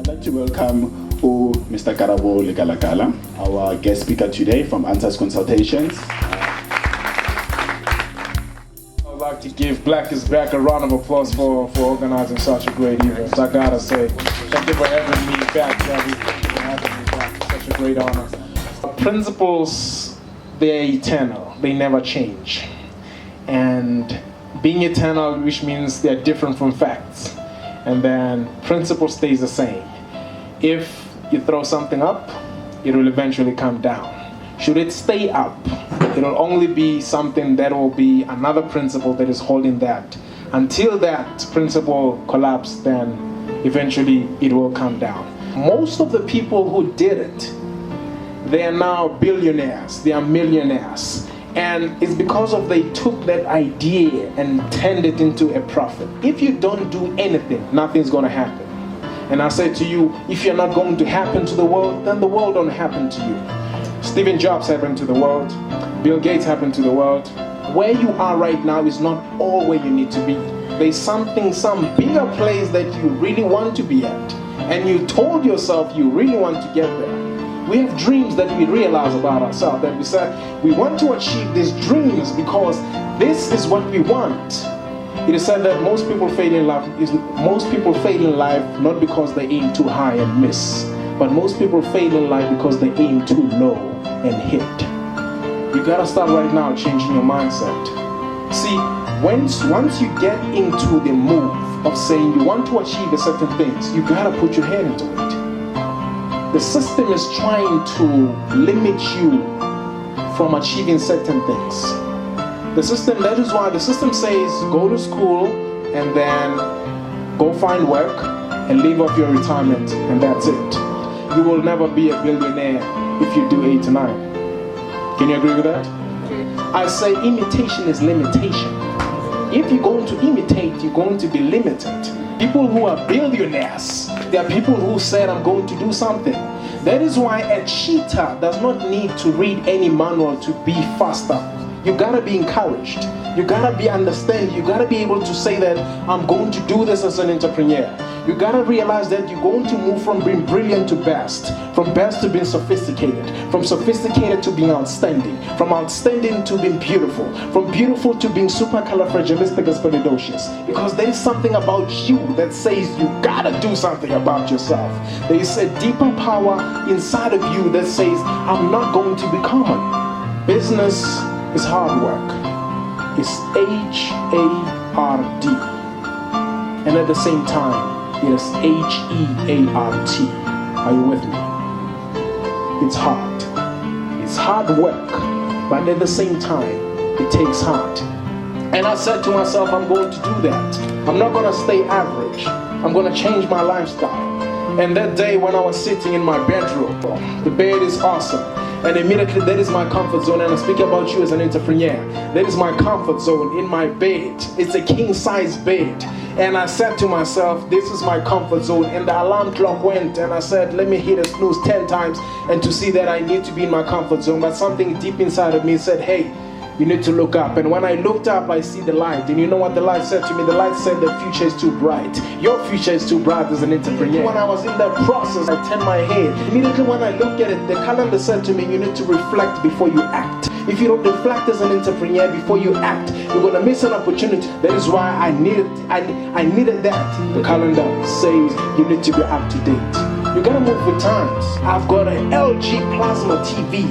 I'd like to welcome Mr. Karabo Lekalakala, our guest speaker today from Answers Consultations. I'd like to give Black is Back a round of applause for organizing such a great event. I gotta say, thank you for having me back, Gabby. Thank you for having me back. It's such a great honor. Principles, they're eternal. They never change. And being eternal, which means they're different from facts. And then principle stays the same. If you throw something up, it will eventually come down. Should it stay up, it will only be something that will be another principle that is holding that. Until that principle collapses, then eventually it will come down. Most of the people who did it, they are now billionaires, they are millionaires. And it's because of they took that idea and turned it into a profit. If you don't do anything, nothing's gonna happen. And I say to you, if you're not going to happen to the world, then the world don't happen to you. Steve Jobs happened to the world. Bill Gates happened to the world. Where you are right now is not all where you need to be. There's some bigger place that you really want to be at. And you told yourself you really want to get there. We have dreams that we realize about ourselves, that we said we want to achieve these dreams because this is what we want. It is said that most people fail in life not because they aim too high and miss, but most people fail in life because they aim too low and hit. You gotta start right now changing your mindset. See, once you get into the move of saying you want to achieve a certain things, you gotta put your head into it. The system is trying to limit you from achieving certain things. That is why the system says go to school and then go find work and live off your retirement, and that's it. You will never be a billionaire if you do 8 to 9. Can you agree with that? I say imitation is limitation. If you're going to imitate, you're going to be limited. People who are billionaires, they are people who said, I'm going to do something. That is why a cheetah does not need to read any manual to be faster. You gotta be encouraged. You gotta be understanding. You gotta be able to say that I'm going to do this as an entrepreneur. You gotta realize that you're going to move from being brilliant to best, from best to being sophisticated, from sophisticated to being outstanding, from outstanding to being beautiful, from beautiful to being supercalifragilisticexpialidocious. Because there is something about you that says you gotta do something about yourself. There is a deeper power inside of you that says I'm not going to be common. Business is hard work. It's HARD. And at the same time, it is HEART. Are you with me? It's hard. It's hard work. But at the same time, it takes heart. And I said to myself, I'm going to do that. I'm not going to stay average. I'm going to change my lifestyle. And that day when I was sitting in my bedroom, the bed is awesome. And immediately that is my comfort zone. And I speak about you as an entrepreneur. That is my comfort zone in my bed. It's a king size bed. And I said to myself, this is my comfort zone. And the alarm clock went and I said, let me hit a snooze 10 times and to see that I need to be in my comfort zone. But something deep inside of me said, hey, you need to look up. And when I looked up, I see the light. And you know what the light said to me? The light said the future is too bright. Your future is too bright as an entrepreneur. When I was in that process, I turned my head. Immediately when I looked at it, the calendar said to me, you need to reflect before you act. If you don't reflect as an entrepreneur before you act, you're going to miss an opportunity. That is why I needed that. The calendar says you need to be up to date. You got to move with times. I've got an LG plasma TV.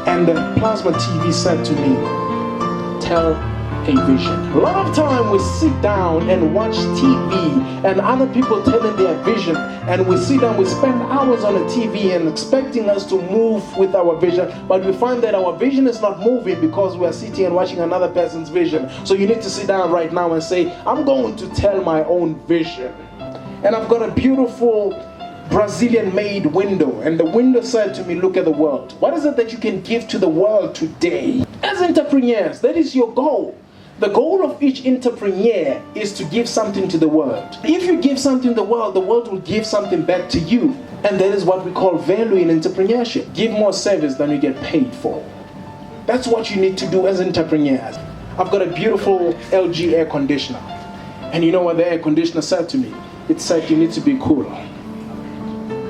And the plasma TV said to me, tell a vision. A lot of time we sit down and watch TV and other people telling their vision, and we sit down, we spend hours on the TV and expecting us to move with our vision, but we find that our vision is not moving because we are sitting and watching another person's vision. So you need to sit down right now and say, I'm going to tell my own vision. And I've got a beautiful Brazilian-made window, and the window said to me, look at the world. What is it that you can give to the world today? As entrepreneurs, that is your goal. The goal of each entrepreneur is to give something to the world. If you give something to the world will give something back to you. And that is what we call value in entrepreneurship. Give more service than you get paid for. That's what you need to do as entrepreneurs. I've got a beautiful LG air conditioner. And you know what the air conditioner said to me? It said you need to be cool.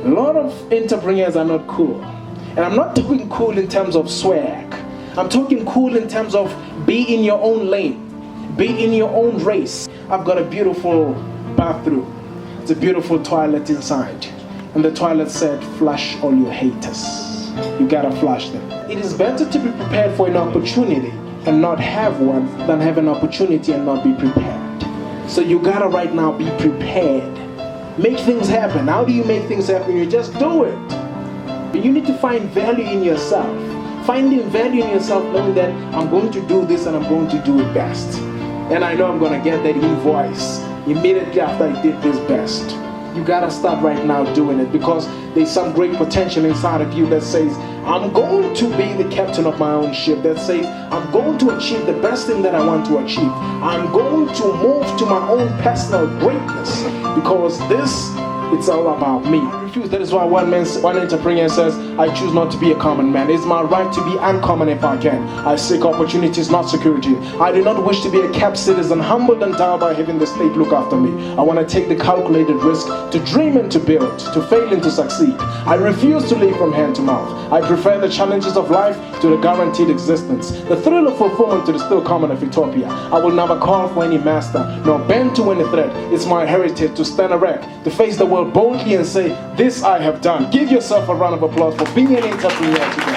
A lot of entrepreneurs are not cool. And I'm not talking cool in terms of swag. I'm talking cool in terms of be in your own lane. Be in your own race. I've got a beautiful bathroom. It's a beautiful toilet inside. And the toilet said, flush all your haters. You gotta flush them. It is better to be prepared for an opportunity and not have one than have an opportunity and not be prepared. So you gotta right now be prepared. Make things happen. How do you make things happen? You just do it. But you need to find value in yourself. Finding value in yourself, knowing that I'm going to do this and I'm going to do it best. And I know I'm going to get that invoice immediately after I did this best. You gotta start right now doing it, because there's some great potential inside of you that says, I'm going to be the captain of my own ship. That says, I'm going to achieve the best thing that I want to achieve. I'm going to move to my own personal greatness, because it's all about me. I refuse. That is why one entrepreneur says, I choose not to be a common man. It's my right to be uncommon if I can. I seek opportunities, not security. I do not wish to be a capped citizen, humbled and down by having the state look after me. I want to take the calculated risk to dream and to build, to fail and to succeed. I refuse to live from hand to mouth. I prefer the challenges of life to the guaranteed existence, the thrill of fulfillment to the still common of utopia. I will never call for any master, nor bend to any threat. It's my heritage to stand erect, to face the world boldly and say, this I have done. Give yourself a round of applause for being an entrepreneur today.